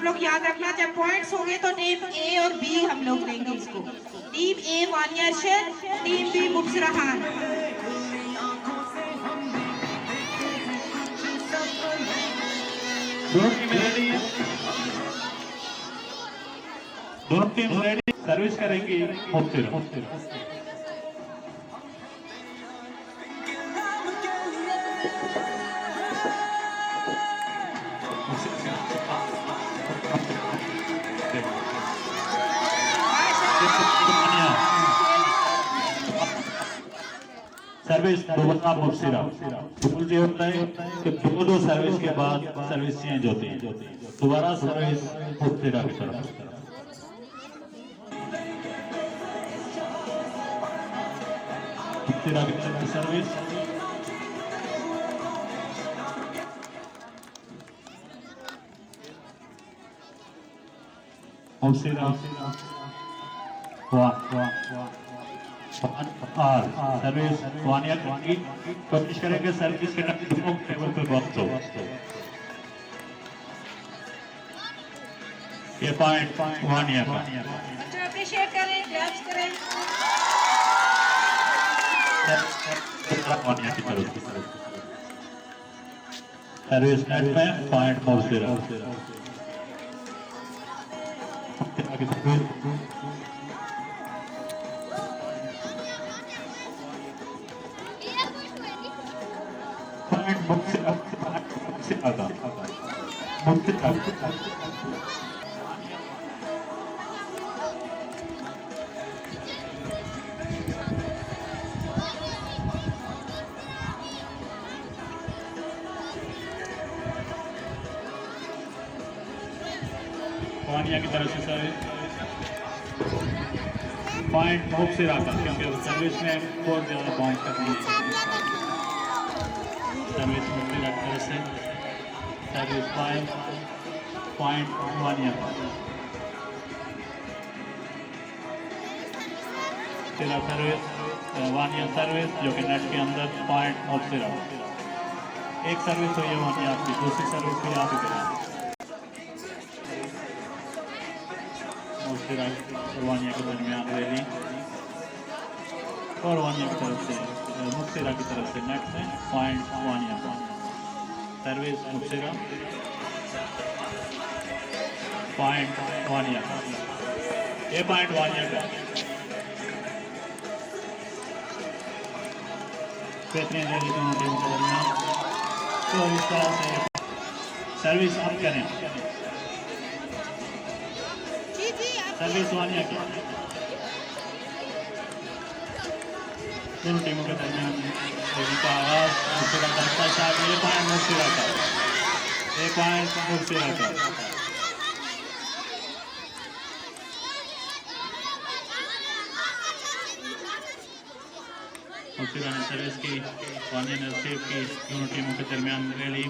आप लोग याद रखना, जब पॉइंट्स होंगे तो टीम ए और बी हम लोग लेंगे इसको। टीम ए वानिया अरशद, टीम बी मुबसरा खान। दोनों टीम रेडी है, दोनों टीम रेडी, सर्विस करेंगी मुबसरा। सर्विस दोबारा मुबसरा। रूल ये होता है कि दो सर्विस के बाद सर्विस चेंज होती है, दोबारा सर्विस मुबसरा की तरफ। मुबसरा की तरफ सर्विस, मुबसरा सर्विस वानिया की कोशिश करेंगे सर्विस के टेबल पे वक्त हो। ये पॉइंट वानिया का। अप्रिशिएट करें, क्लैप्स करें। वानिया की तरफ सर्विस नेट में पॉइंट मुबसरा। वानिया की तरफ से सर्विस पॉइंट मुबसरा का, क्योंकि सर्विस में बहुत ज्यादा पॉइंट करनी है। सर्विस मुबसरा की तरफ से सर्विस पॉइंट वानिया का। सर्विस वानिया सर्विस जो कि नेट के अंदर पॉइंट मुबसरा। एक सर्विस हुई है वानिया आपकी, दूसरी सर्विस भी आप ही करें। मुबसरा वानिया के दरमियान रैली और वानिया की तरफ से मुबसरा की तरफ से नेट में पॉइंट वानिया का। सर्विस मुबसरा पॉइंट वानिया का, ये पॉइंट वानिया का। बेहतरीन रैली दोनों टीमों के दरमियान। तो इस तरह से सर्विस आप करें, सर्विस वानिया की। दोनों टीमों के दरमियान रैली का आगाज। मुबसरा का अच्छा शॉट, ये पॉइंट मुबसरा का, ये पॉइंट मुबसरा का। मुबसरा ने सर्विस की, वानिया ने रिसीव की। दोनों टीमों के दरमियान रैली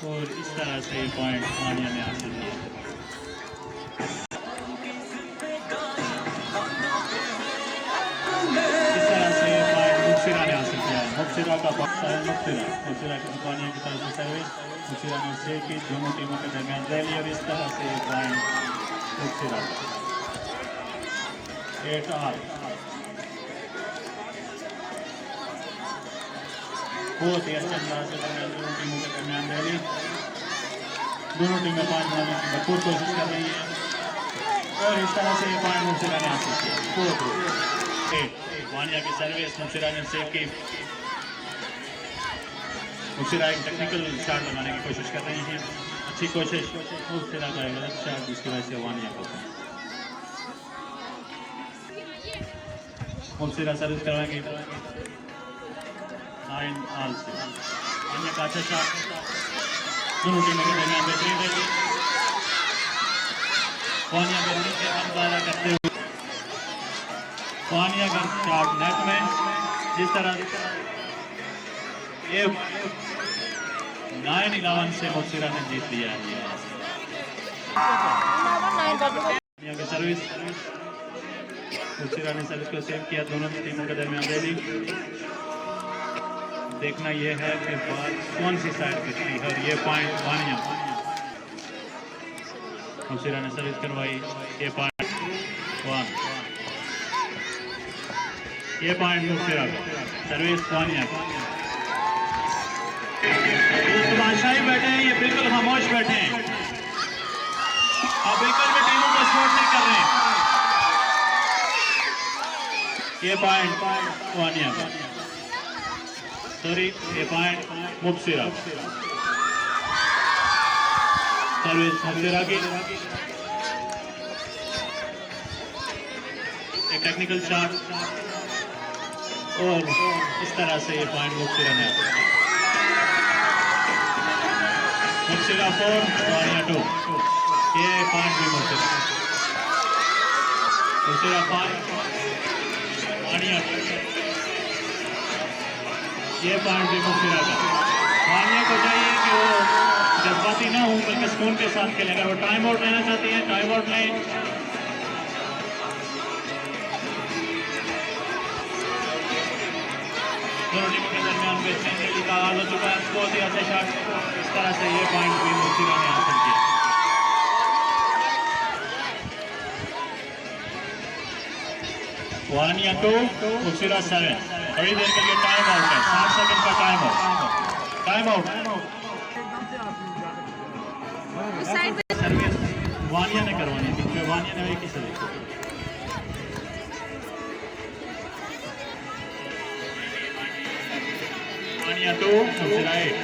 और इस तरह से पॉइंट वानिया ने हासिल किया। इस तरह से पॉइंट मुबसरा ने हासिल किया है। मुबसरा का मुबसरा की वानिया की तरफ से सर्विस, मुबसरा ने रिसीव की। दोनों टीमों के दरमियान रैली और इस तरह से पॉइंट मुबसरा का। 8 आर बहुत ही अच्छे अंदाज से दोनों टीमों के दरमियान रैली। दोनों टीमें पॉइंट बनाने की भरपूर कोशिश कर रही है और इस तरह से ये पॉइंट मुबसरा ने हासिल किया। वानिया की सर्विस, मुबसरा ने सेव की। मुबसरा एक टेक्निकल शॉट लगाने की कोशिश कर रही है, अच्छी कोशिश। मुबसरा का एक गलत शॉट जिसकी वजह से वानिया को मुबसरा सर्विस करवाएंगे 9 ऑल से। वानिया का अच्छा शॉट, दोनों टीमों के दरमियान बेहतरीन रही। वानिया के अंदाजा करते हुए वानिया का शॉट नेट में, जिस तरह ये 9-11 से मुबसरा ने जीत लिया है। वानिया की सर्विस, मुबसरा ने सर्विस को सेव किया। दोनों टीमों के दरमियान रैली, देखना ये है कि बात कौन सी साइड पिछली है। और ये पॉइंट वानिया, मुबशिरा ने सर्विस करवाई। ये पॉइंट वन, ये पॉइंट मुबशिरा का सर्विस वानिया। तमाशाई बैठे हैं, ये बिल्कुल खामोश बैठे हैं, आप बिल्कुल भी टीमों को सपोर्ट नहीं कर रहे हैं। ये पॉइंट वानिया का, सॉरी ये पॉइंट मुबशिरा। सर्विस मुबशिरा की, एक टेक्निकल शॉट और इस तरह से ये पॉइंट मुबशिरा ने। मुबशिरा 4 वानिया 2, ये पॉइंट भी मुबशिरा। मुबशिरा 5 वानिया 2, ये पॉइंट भी मुबशिरा का। वानिया को चाहिए कि वो जज्बाती ना हो बल्कि सुकून के साथ खेलें। अगर वो टाइम आउट लेना चाहती हैं टाइम आउट लें। दोनों टीमों के दरमियान बेहतरीन खेल का आगाज हो चुका है। बहुत ही अच्छे शॉट, इस तरह से ये पॉइंट भी मुबशिरा ने हासिल किया। वानिया 2 मुबशिरा 7। थोड़ी देर के लिए टाइम आउट है, 60 सेकंड का time out. Time out service Vaniya ने करवानी थी, क्योंकि वानिया ने एक ही सर्विस। वानिया 2 मुबशिरा 8।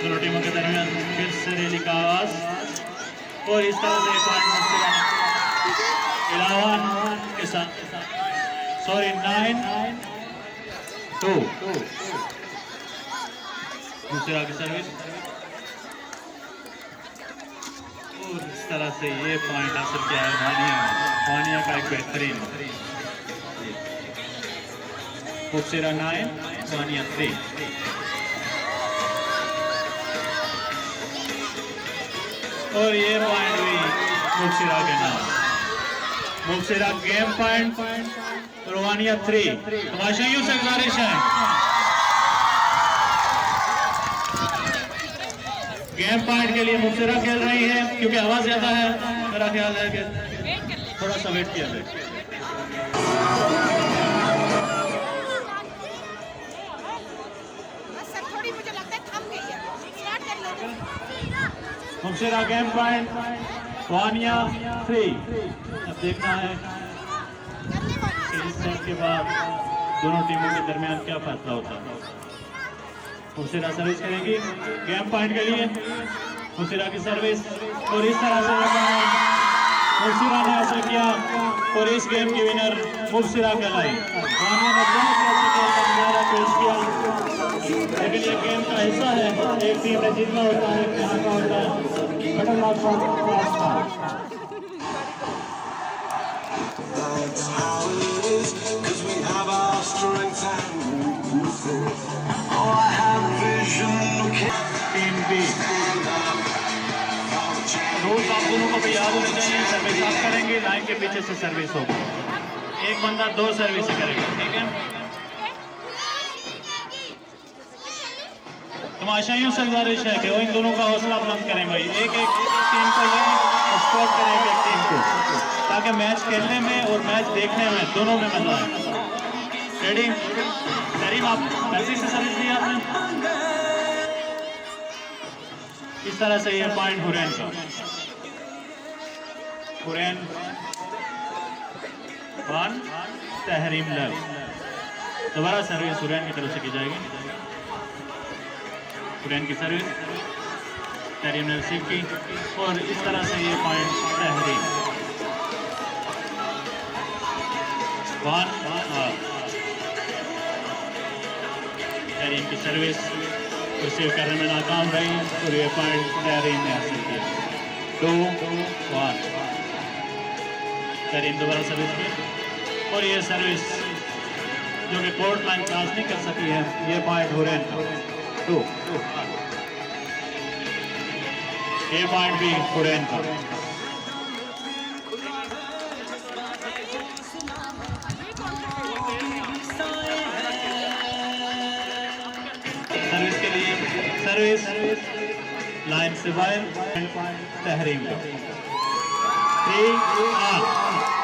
दोनों टीमों के दरमियान फिर से रैली का आगाज और इस तरह से पॉइंट मुबशिरा 11 के साथ, सॉरी 9-2 मुबशिरा की सर्विस। और इस तरह से ये पॉइंट हासिल किया है वानिया का एक बेहतरीन। मुबशिरा 9 वानिया 3। और ये पॉइंट भी मुबशिरा के नाम। मुबशिरा गेम पॉइंट और वानिया 3। तमाशाइयों से गुजारिश है, गेम पॉइंट के लिए मुबशिरा खेल रही है क्योंकि हवा ज्यादा है। मेरा ख्याल है कि थोड़ा सा वेट किया जाए। Mubashira game point Vaniya 3। अब देखना है कि इस सेट के बाद दोनों टीमों के दरमियान क्या फैसला होता है। मुबशिरा सर्विस करेंगी गेम पॉइंट के लिए। मुबशिरा की सर्विस और इस तरह से मुबशिरा ने ऐसा किया और इस गेम की विनर मुबशिरा कहलाई। वानिया ने बहुत अच्छा खेल का मुजाहरा पेश किया, लेकिन ये गेम का हिस्सा है। एक टीम ने जीतना होता है, यहाँ का होता है बटन मार्क का। टीम बी रूल्स आप दोनों को भी याद होने चाहिए। सर्विस आप करेंगे, लाइन के पीछे से सर्विस होगा। एक बंदा 2 सर्विस करेगा, ठीक है। तमाशाइयों से गुजारिश है कि वो इन दोनों का हौसला बुलंद करें भाई। एक एक टीम को लें और सपोर्ट करें एक टीम को, ताकि मैच खेलने में और मैच देखने में दोनों में मजा आए। रेडी करीम, आप कैसी से सर्विस दी आपने? इस तरह से ये पॉइंट हुरैन का। हुरैन 1 तहरीम लव। दोबारा सर्विस हुरैन की तरफ से की जाएगी। हुरैन की सर्विस तहरीम ने रिसीव की और इस तरह से ये पॉइंट तहरीम 1। तहरीम की सर्विस रिसीव करने में नाकाम रही और ये पॉइंट तहरीम ने हासिल किया। 2-1 तहरीम दोबारा सर्विस की और ये सर्विस जो कि कोर्ट लाइन क्रॉस नहीं कर सकी है, ये पॉइंट हुरैन का। 2 ये पॉइंट भी हुरैन का। सर्विस लाइन से बाहर तहरीम का 3 ऑल।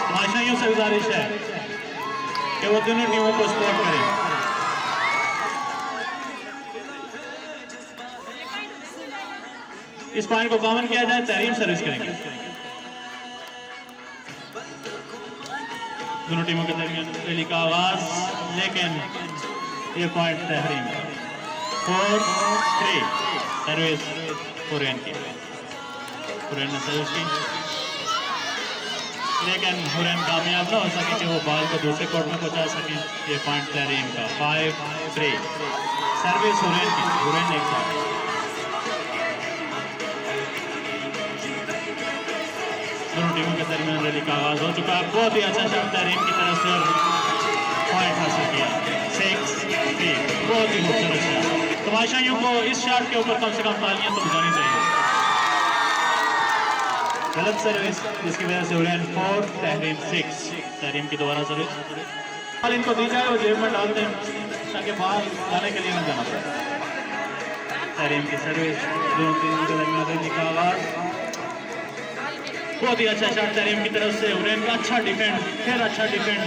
तमाशाइयों से गुजारिश है कि वो दोनों टीमों को सपोर्ट करें। इस पॉइंट को कॉमन किया जाए, तहरीम सर्विस करेंगे। दोनों टीमों के दरमियान रैली का आगाज, लेकिन ये पॉइंट तहरीम 4-3 सर्विस हुरैन की। हुरैन ने सर्विस की, लेकिन हुरैन कामयाब ना हो सके कि वो बॉल को दूसरे कोर्ट में पहुंचा सके। ये पॉइंट तहरीम का 5-3 सर्विस हुरैन की। हुरैन एक साथ दोनों टीमों के दरमियान रैली का आगाज हो चुका है। बहुत ही अच्छा शॉट तहरीम की तरफ से और पॉइंट हासिल किया 6-3। बहुत ही खूबसूरत शॉट। तमाशाइयों को इस शॉट के ऊपर कम से कम तालियां तो बजानी चाहिए। गलत सर्विस जिसकी वजह से हुरैन 4 तहरीम 6। तहरीम की दोबारा सर्विस, बॉल इनको दी जाए और जेब में डाल दें ताकि बाहर जाने के लिए न जाना पड़े। तहरीम की सर्विस, दोनों टीमों के दरमियान रैली का आगाज। बहुत ही अच्छा शॉट तहरीम की तरफ से। हुरैन का अच्छा डिफेंड, फिर अच्छा डिफेंड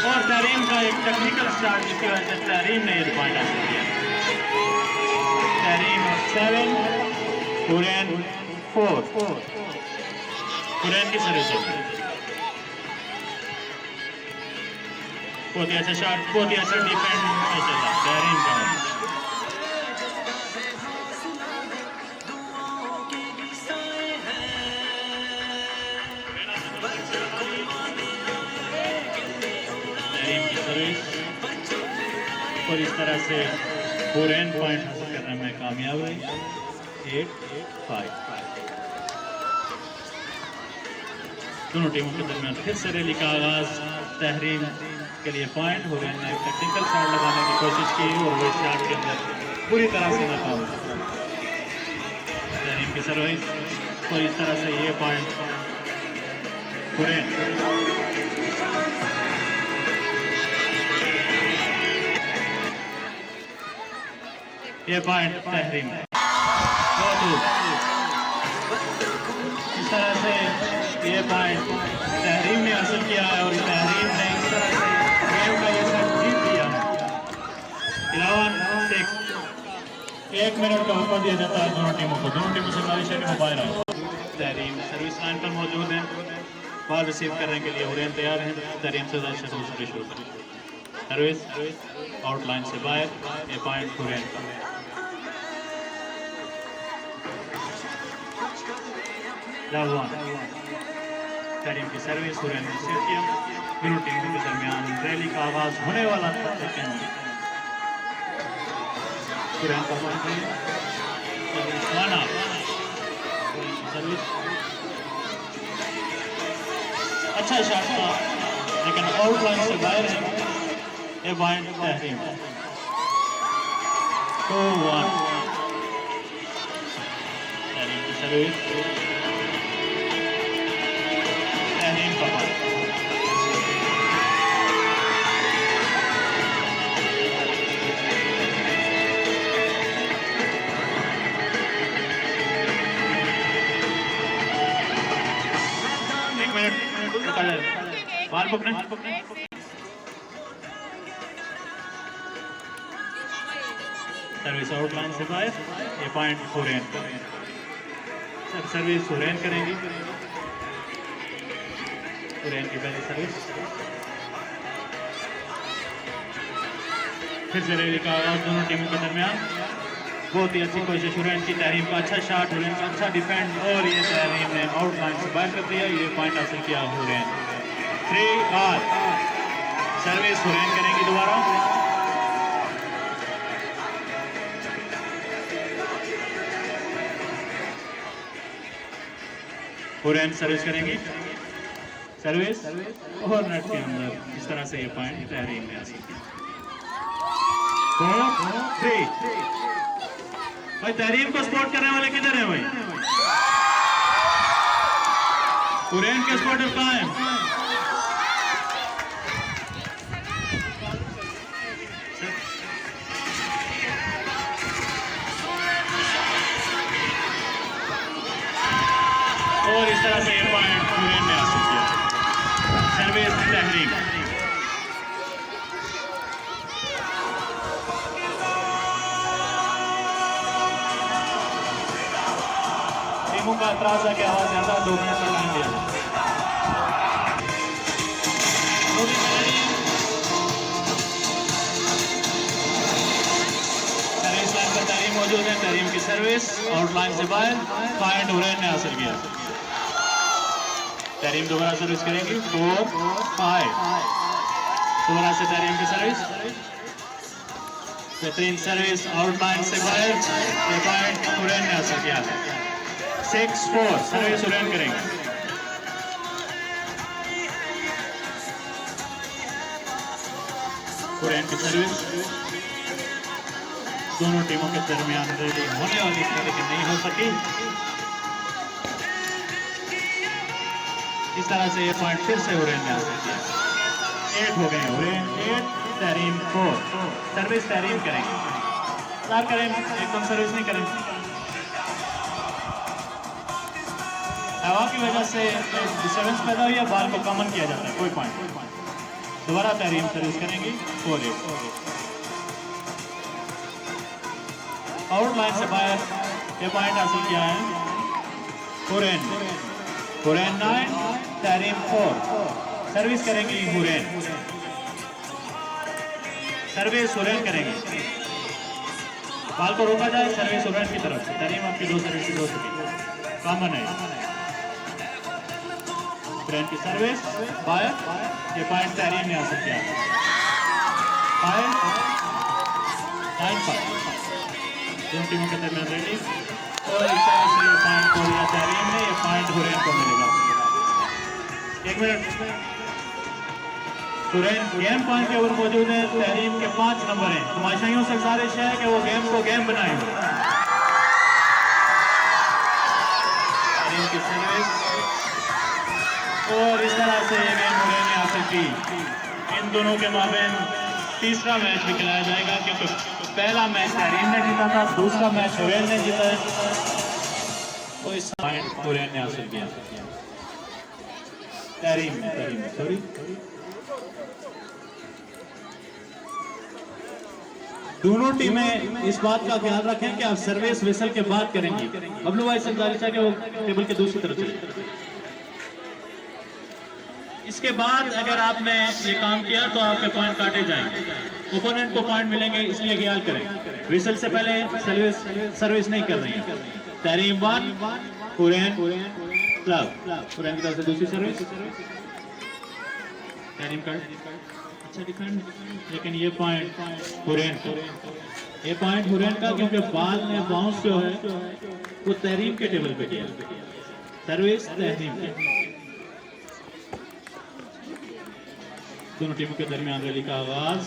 और तहरीम का एक टेक्निकल शॉट जिसकी वजह से तहरीम ने ये पॉइंट हासिल किया। तहरीम 7 हुरैन 4। हुरैन की सर्विस बहुत ही अच्छा शॉट, बहुत ही अच्छा डिफेंड माशाल्लाह तहरीम का। और इस तरह से हुरैन पॉइंट हासिल करने में कामयाब रही 8-5। दोनों टीमों के दरमियान फिर से रैली का आगाज। तहरीम के लिए पॉइंट। हुरैन ने टेक्निकल शॉट लगाने की कोशिश की और वो शॉट के अंदर पूरी तरह से नाकाम हुआ। तहरीम की सर्विस, तो इस तरह से ये पॉइंट हुरैन। ये पॉइंट तहरीम है। इस तरह से ये पॉइंट तहरीम ने हासिल किया है और तहरीम ने इस तरह से गेम का ये सेट जीत लिया। 11-6। 1 मिनट का वक्त दिया जाता है दोनों टीमों को। दोनों टीमों से गुजारिश है कि मोबाइल आए। तहरीम सर्विस लाइन पर मौजूद है, बॉल रिसीव करने के लिए हुरैन तैयार है। तहरीम से शुरू करें सर्विस आउटलाइन से बाहर। ये पॉइंट हुरैन का। तहरीम की सर्विस हुरैन ने सेव किया। दोनों टीमों के दरमियान रैली का आगाज होने वाला था, लेकिन हुरैन का सर्विस अच्छा शॉट था, लेकिन आउटलाइन से बाहर है। ये पॉइंट तहरीम 2-1। तहरीम की सर्विस, तहरीम का पॉइंट। बाल पकड़े। सर्विस आउटलाइन से बाहर। ये पॉइंट हुरैन का। सर्विस हुरैन करेंगी। हुरैन की पहली सर्विस। फिर से रैली का आगाज दोनों टीमों के दरमियान। बहुत ही अच्छी कोशिश हुरैन की। तहरीम का अच्छा शॉट, हुरैन का अच्छा डिफेंड और ये तहरीम ने आउटलाइन से बाहर कर दिया। ये पॉइंट हासिल किया हुरैन। 3-8। सर्विस हुरैन करेंगी दोबारा। हुरैन सर्विस करेंगी। सर्विस और नेट के अंदर। इस तरह से ये पॉइंट तहरीम ने हासिल किया। 4-3। भाई तहरीम को सपोर्ट करने वाले किधर हैं भाई? हुरैन के सपोर्टर कहाँ हैं? और इस तरह से ये पॉइंट हुरैन ने हासिल किया। सर्विस तहरीम। टीमों का एतराज है कि आवाज ज्यादा 2 मिनट का टाइम दिया। मौजूद है तरीम की सर्विस आउटलाइन से बाहर पॉइंट हुरैन ने हासिल किया। तरीम दोबारा सर्विस करेंगी 4-5। दोबारा से तरीम की सर्विस बेहतरीन सर्विस आउटलाइन से बाहर ये पॉइंट हुरैन ने हासिल किया। 6-4 सर्विस हुरैन करेंगे। हुरैन की सर्विस दोनों टीमों के दरमियान रेडी होने वाली थी लेकिन नहीं हो सकी। इस तरह से ये पॉइंट फिर से हुरैन ने हासिल किया। 8 हो गए। हुरैन 8 तहरीम 4। सर्विस तहरीम करेंगे। चार करें, एकदम सर्विस नहीं करेंगे। हवा की वजह से डिस्टर्बेंस पैदा हुई है, बॉल को कमन किया जाता है, कोई पॉइंट। दोबारा तहरीम सर्विस करेंगी 4-8। आउटलाइन से बाहर ये पॉइंट हासिल किया है हुरैन। हुरैन 9 तहरीम 4। सर्विस करेंगी हुरैन। सर्विस हुरैन करेंगे। बॉल को रोका जाए, सर्विस हुरैन की तरफ से। तहरीम आपकी 2 सर्विस हो चुकी, कॉमन है। हुरैन की सर्विस बाहर, ये पॉइंट तहरीम ने हासिल किया। 5-9 दोनों टीमों के दरमियान रेडी और इस तरह से ये पॉइंट को लिया तहरीम ने। ये पॉइंट हुरैन को मिलेगा। 1 मिनट। हुरैन गेम पॉइंट के ऊपर मौजूद है। तहरीम के 5 नंबर हैं। तमाशाइयों से गुजारिश है कि वो गेम को गेम बनाए। तहरीम की सर्विस और इस तरह से ये गेम हुरैन ने हासिल की। इन दोनों के माबेन तीसरा मैच भी खिलाया जाएगा क्योंकि पहला मैच तहरीम ने जीता था, दूसरा मैच हुरैन ने जीता है। तो इस पॉइंट हुरैन ने हासिल किया। तहरीम ने सॉरी। दोनों टीमें इस बात का ख्याल रखें कि आप सर्विस विसल के बाद करेंगी। अब्लू भाई से गुजारिश है कि वो टेबल के दूसरी तरफ चले। इसके बाद अगर आपने ये काम किया तो आपके पॉइंट काटे जाएंगे, ओपोनेंट को पॉइंट मिलेंगे, इसलिए ख्याल करें। विसल से पहले सर्विस नहीं कर रही है। तहरीम 1 हुरैन क्लब। हुरैन की तरफ से दूसरी सर्विस। तहरीम का अच्छा डिफेंड, लेकिन ये पॉइंट हुरैन का। ये पॉइंट हुरैन का क्योंकि बाद में बाउंस जो है वो तहरीम के टेबल पे किया। सर्विस तहरीम की। दोनों टीमों के दरमियान रैली का आगाज।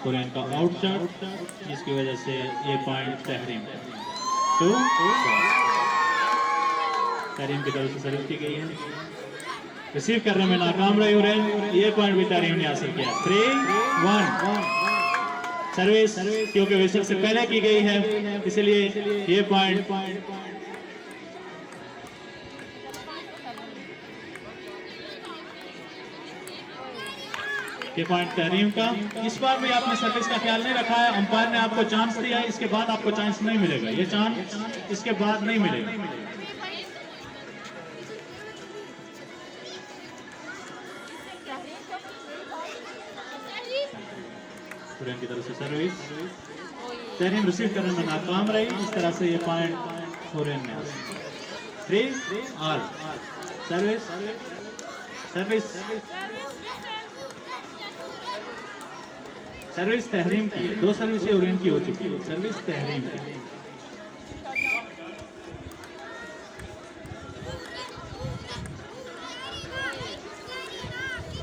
हुरैन का आउट शॉट, जिसकी वजह से ये पॉइंट तहरीम तो तहरीम की तरफ से सर्विस की गई है। रिसीव करने में नाकाम रही हुरैन। ये पॉइंट भी तहरीम ने हासिल किया। 3-1 सर्विस क्योंकि विसल से पहले की गई है, इसलिए ये पॉइंट ये पॉइंट तहरीम का। इस बार भी आपने सर्विस का ख्याल नहीं रखा है। अंपायर ने आपको चांस दिया है, इसके बाद आपको चांस नहीं मिलेगा। ये चांस इसके बाद नहीं मिलेगा। हुरैन की तरफ से सर्विस। तहरीम रिसीव करने में नाकाम रही। इस तरह से ये पॉइंट हुरैन ने 3-all service. Service service Tahreem की। 2 सर्विसें हुरैन की हो चुकी है। सर्विस तहरीम की।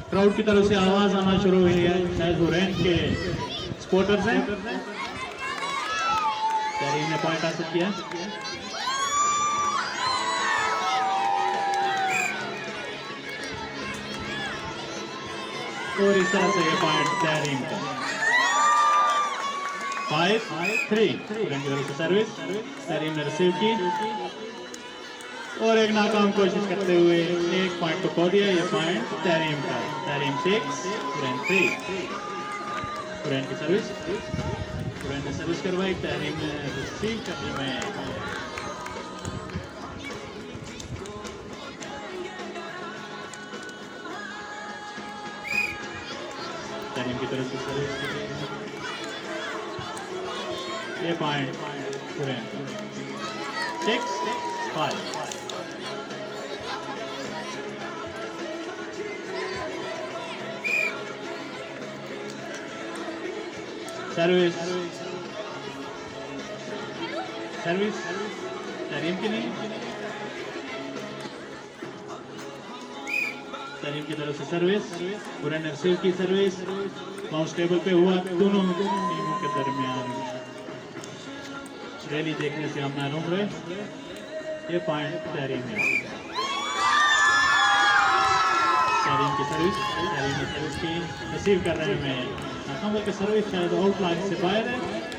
क्राउड की तरफ से आवाज आना शुरू हुई है, शायद हुरैन के सपोर्टर्स हैं। तहरीम ने पॉइंट हासिल किया। और इस तरह से ये पॉइंट तहरीम का। 5-3 हुरैन की तरफ से सर्विस। तहरीम ने रिसीव की। और एक नाकाम कोशिश करते हुए एक पॉइंट को खो दिया। ये पॉइंट तहरीम का। तहरीम 6 हुरैन 3। हुरैन की सर्विस, हुरैन ने सर्विस करवाई, तहरीम ने रिसीव करने में तहरीम की तरफ से सर्विस की गई। ये point Hurain 6-5। Service, service Tahreem की नहीं, तहरीम की तरफ से सर्विस। हुरैन ने रिसीव की सर्विस, बाउंस टेबल पे हुआ। दोनों टीमों के दरमियान रैली देखने से हम महरूम रहे। ये पॉइंट तहरीम है। तहरीम की सर्विस, तहरीम की सर्विस की रिसीव करने में नाकाम, बल्कि सर्विस शायद आउट लाइन से बाहर है।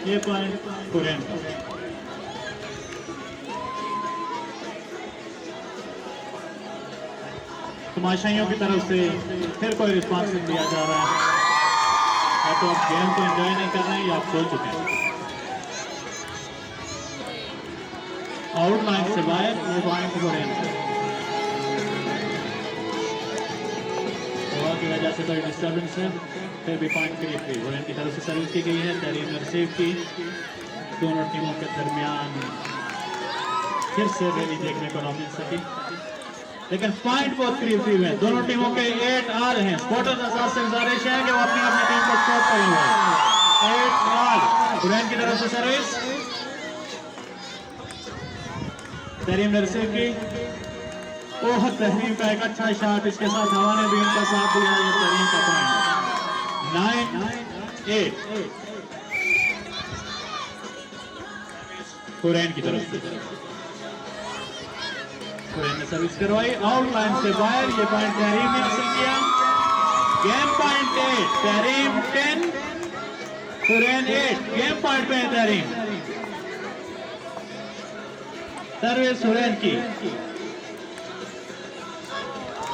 ये पॉइंट हुरैन का। तमाशाइयों की तरफ से फिर कोई रिस्पॉन्स नहीं दिया जा रहा है। या तो आप गेम को एंजॉय नहीं कर रहे हैं या आप सो चुके हैं। आउट लाइन से बाहर, ये पॉइंट हुरैन का। हवा की वजह से कोई डिस्टर्बेंस है, फिर भी पॉइंट करीब थी। हुरैन की तरफ से सर्विस की गई है, तहरीम ने रिसीव की। दोनों टीमों के दरमियान फिर से रैली देखने को न मिल सकी, लेकिन पॉइंट बहुत करीब है। दोनों टीमों के 8 आर हैं। सपोर्टर्स आजाद से गुजारिश है कि वो अपनी अपनी टीम को सपोर्ट करें हुए 8 आर। हुरैन की तरफ से सर्विस, तहरीम ने रिसीव की। ओह, तहरीम का एक अच्छा शॉट, इसके साथ हवा ने भी उनका साथ दिया। ये तहरीम का पॉइंट 9-8 हुरैन की तरफ से। हुरैन ने सर्विस करवाई, आउट लाइन से बाहर। ये पॉइंट तहरीम ने हासिल किया। Game point 8, Tahreem 10, Hurain 8। Game point पे है तहरीम। सर्विस हुरैन की,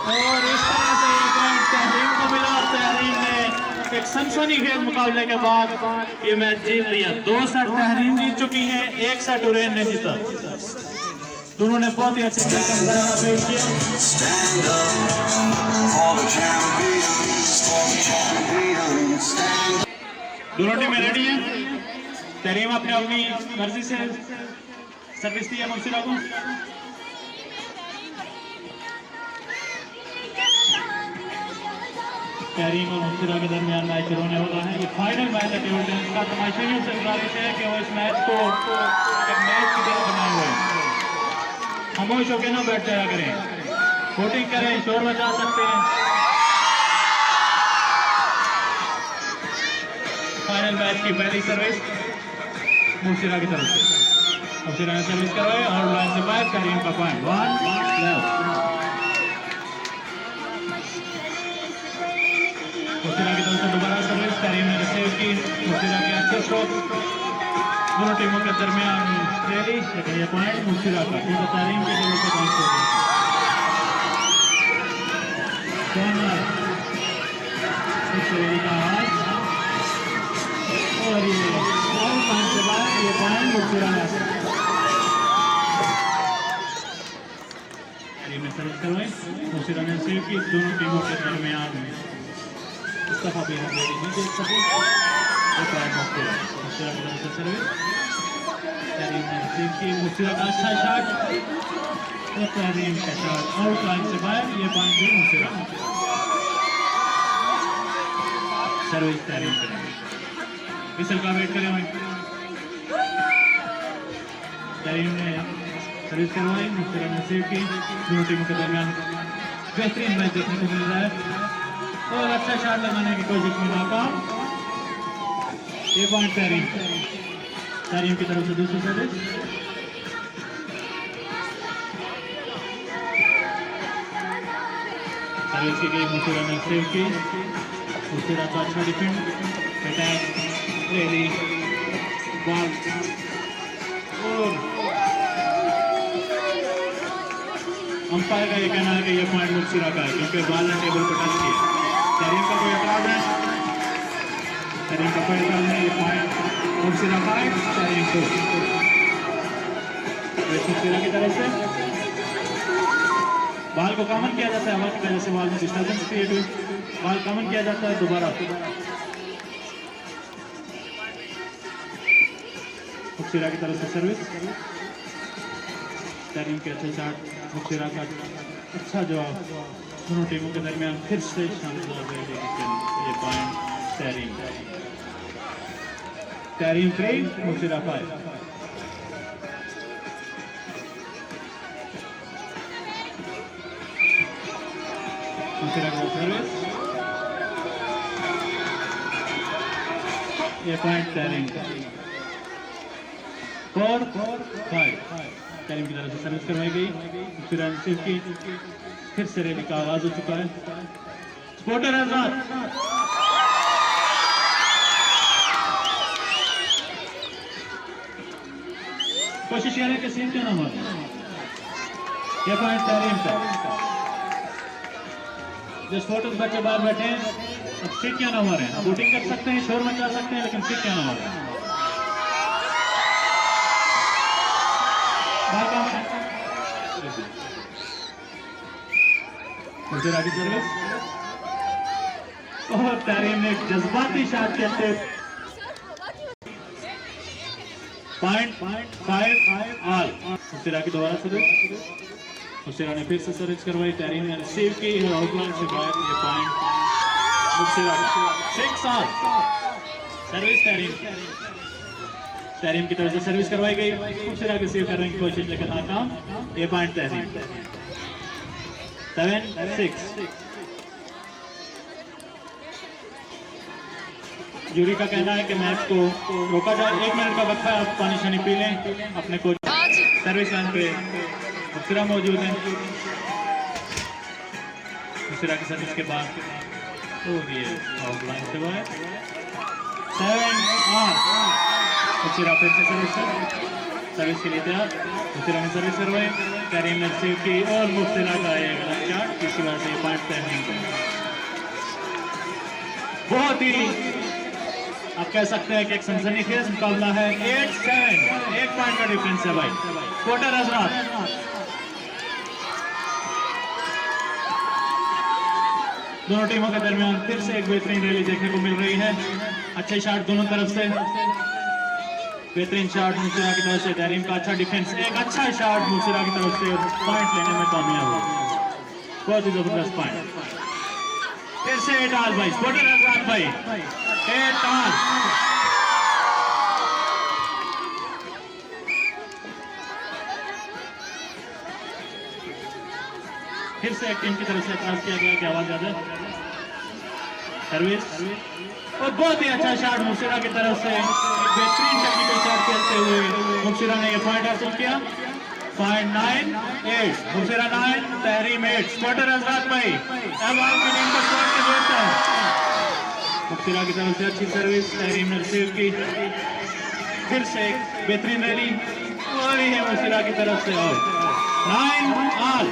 और इस तरह से ये पॉइंट तहरीम को मिला। और तहरीम ने एक सनसनीखेज मुकाबले के बाद ये मैच जीत लिया। 2 सेट तहरीम जीत चुकी है, 1 सेट हुरैन ने जीता। दोनों ने बहुत ही अच्छे पेश किया। दोनों टीमें रेडी हैं। तहरीम अपने अपनी मर्जी से सर्विस दी है मुबशिरा को। तहरीम और मुबशिरा के दरमियान मैच शुरू होने वाला है। ये फाइनल मैच है टेबल टेनिस का। तमाशाइयों से गुजारिश है कि वो इस मैच को एक मैच की तरह बनाए हुए खामोश होकर ना बैठ जाया करें, वोटिंग करें, शोर मचा सकते हैं। फाइनल मैच की पहली सर्विस मुबशिरा की तरफ से। मुबशिरा ने सर्विस करवाई, आउट लाइन से बाहर। तहरीम का पॉइंट 1 लेफ्ट। मुबशिरा की तरफ से दोबारा सर्विस, तहरीम ने रिसीव की। मुबशिरा के अच्छे स्ट्रोक। दोनों टीमों के दरमियान रैली, लेकिन ये पॉइंट मुबशिरा का, क्योंकि तहरीम की टीम को पॉइंट हो गया। रैली का आगाज, और ये आउट लाइन से बाहर। ये पॉइंट मुबशिरा ने सर्विस करवाई, मुबशिरा ने रिसीव की। दोनों टीमों के दरमियान इस दफा भी हम रैली नहीं देख सके। मुबशिरा की तरफ से सर्विस, तहरीम ने रिसीव की। मुबशिरा का अच्छा शॉट, और तहरीम का शॉट आउट लाइन से बाहर। ये पॉइंट भी मुबशिरा। सर्विस तहरीम करेंगे, विसल का वेट करें भाई। तहरीम ने सर्विस करवाई, मुबशिरा ने रिसीव की। दोनों टीमों के दरमियान बेहतरीन मैच देखने को मिल रहा है, और अच्छा शॉट लगाने की कोशिश में नाकाम। ये पॉइंट तहरीम, तहरीम की तरफ से दूसरी सर्विस। सर्विस की गई, मुबशिरा ने सेव की। मुबशिरा का अच्छा डिफेंड, अटैक, रैली, बॉल, और अंपायर का ये कहना है कि ये पॉइंट मुबशिरा का है क्योंकि बॉल ने टेबल पर टच किया। तहरीम का कोई एतराज है? तहरीम का कोई एतराज नहीं, ये पॉइंट मुबशिरा का है। तहरीम को मुबशिरा की तरफ से बॉल को कॉमन किया जाता है, हवा की वजह से बॉल में डिस्टर्बेंस क्रिएट हुई, बॉल कॉमन किया जाता है दोबारा। मुबशिरा की तरफ से सर्विस, तहरीम के अच्छे शॉट, मुबशिरा का अच्छा जवाब, दोनों टीमों के दरमियान फिर से शानदार है, लेकिन ये पॉइंट तहरीम 3 मुबशिरा 5। मुबशिरा का सर्विस, ये पॉइंट तहरीम का 4-5। तहरीम की तरफ से सर्विस करवाई गई, मुबशिरा की फिर से रैली का आगाज हो चुका है। सपोर्टर आजाद, कोशिश करें कि सीन क्यों ना हो, यह पॉइंट तहरीम का। जो सपोर्टर्स बच्चे बाहर बैठे हैं, अब सीट क्यों ना मारे, अब वोटिंग कर सकते हैं, शोर मचा सकते हैं, लेकिन सीट क्यों ना मारे। मुबशिरा की सर्विस और तहरीम ने जज्बाती शॉट खेलते पॉइंट 5 ऑल। मुबशिरा की दोबारा सर्विस, मुबशिरा ने फिर से सर्विस करवाई, तहरीम ने रिसीव की आउटलाइन से बाहर, ये point Mubashira 6 all. Service Tahreem की तरफ से सर्विस करवाई गई, मुबशिरा के सेव करने की कोशिश लेकिन नाकाम, ये पॉइंट तहरीम 7-6। जूरी का कहना है कि मैच को रोका जाए, 1 मिनट का वक्त है, आप पानी शानी पी लें अपने कोच। सर्विस लाइन पे मुबशिरा मौजूद है, मुबशिरा की सर्विस के बाद और ये आउटलाइन से बाहर 7 ऑन। मुबशिरा फिर से सर्विस के लिए तैयार, मुबशिरा ने सर्विस करवाई, तहरीम ने रिसीव की और मुबशिरा का ये गलत शॉट, इसी वजह से पॉइंट तहरीम को। बहुत ही आप कह सकते हैं कि एक सनसनीखेज मुकाबला है, 8-7, 1 पॉइंट का डिफरेंस है भाई। सपोर्टर आजाद, दोनों टीमों के दरमियान फिर से एक बेहतरीन रैली देखने को मिल रही है, अच्छे शॉट दोनों तरफ से, बेहतरीन शॉट मुबशिरा की तरफ से, तहरीम का अच्छा डिफेंस, एक अच्छा शॉट मुबशिरा की तरफ से, पॉइंट लेने में कामयाब हुआ, बहुत ही जबरदस्त पॉइंट। फिर से 8 ऑल भाई, सपोर्टर आजाद भाई, 8 ऑल। फिर से एक टीम की तरफ से एतराज किया गया कि आवाज ज्यादा। सर्विस और बहुत ही अच्छा शॉट मुबशिरा की तरफ से, एक बेहतरीन टेक्निकल शॉट खेलते हुए मुबशिरा ने यह पॉइंट हासिल किया। 9-8, मुबशिरा 9, तहरीम 8। सपोर्टर आजाद भाई, अब आपकी टीम को स्कोर की जरूरत है। मुबशिरा की तरफ से अच्छी सर्विस, तहरीम ने रिसीव की, फिर से एक बेहतरीन रैली और ही है मुबशिरा की तरफ से आउट। 9 all,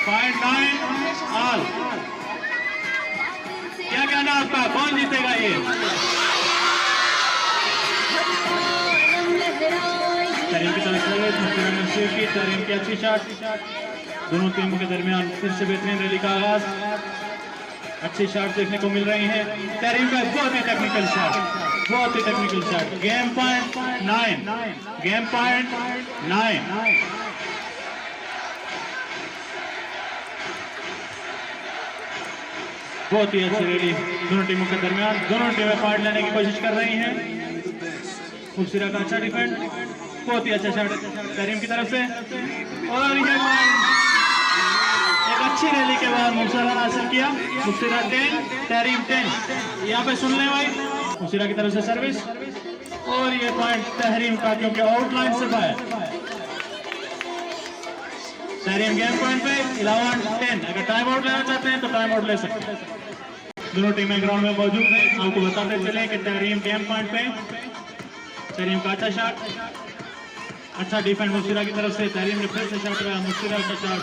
9 all. क्या कहना आपका, कौन जीतेगा ये? तहरीम की तरफ से मुबशिरा ने रिसीव की, तहरीम की अच्छी शॉट, दोनों टीमों के दरमियान फिर से बेहतरीन रैली का आगाज, अच्छी शॉट देखने को मिल रही है। तहरीम का बहुत ही टेक्निकल शॉट, बहुत ही technical shot. Game point 9, game point 9। बहुत ही अच्छी रैली दोनों टीमों के दरमियान, दोनों टीमें पॉइंट लेने की कोशिश कर रही हैं। मुबशिरा का अच्छा डिफेंड, बहुत ही अच्छा शॉट तहरीम की तरफ से, और ये एक अच्छी रैली के बाद मुबशिरा ने हासिल किया। मुबशिरा 10, तहरीम 10। यहाँ पे सुन लें भाई, मुबशिरा की तरफ से सर्विस और ये पॉइंट तहरीम का, क्योंकि आउटलाइन से बाहर। तहरीम गेम पॉइंट पे 11-10। अगर टाइम आउट लेना चाहते हैं तो टाइम आउट ले सकते हैं। दोनों टीमें ग्राउंड में मौजूद हैं, आपको बताते चले कि तहरीम गेम पॉइंट पे, तहरीम का अच्छा शॉट, अच्छा डिफेंड मुस्तिरा की तरफ से, तहरीम ने फिर से शॉट लगाया, मुस्तिरा का शॉट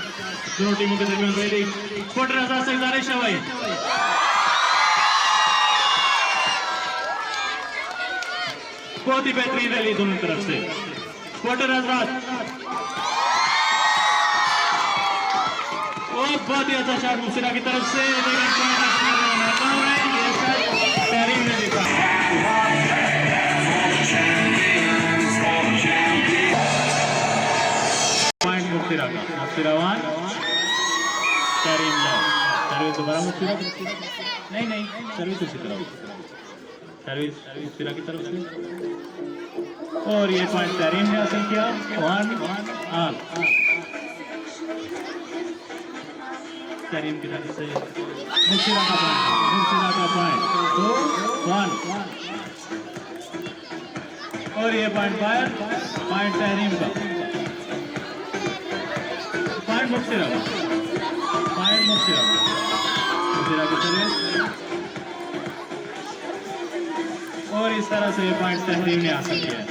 दोनों टीमों के दरमियान रेडी। स्पॉटर आजाद से गुजारिश है भाई, बहुत ही बेहतरीन रैली दोनों तरफ से। स्पॉटर आजाद और बहुत ही अच्छा शॉट मुस्तिरा की तरफ से, तहरीम ने जीता। पॉइंट मुस्तिरा का, मुस्तिरा 1 तहरीम लो। सर्विस दोबारा मुस्तिरा, नहीं सर्विस उसी तरफ, सर्विस मुस्तिरा की तरफ से और ये पॉइंट तहरीम ने हासिल किया। 1 तहरीम की तरफ से मुस्तिरा का पॉइंट 2-1 और ये पॉइंट फायर, पॉइंट तहरीम का, पॉइंट मुस्तिरा की सर्विस और इस तरह से पॉइंट तहरीम ने हासिल किया है।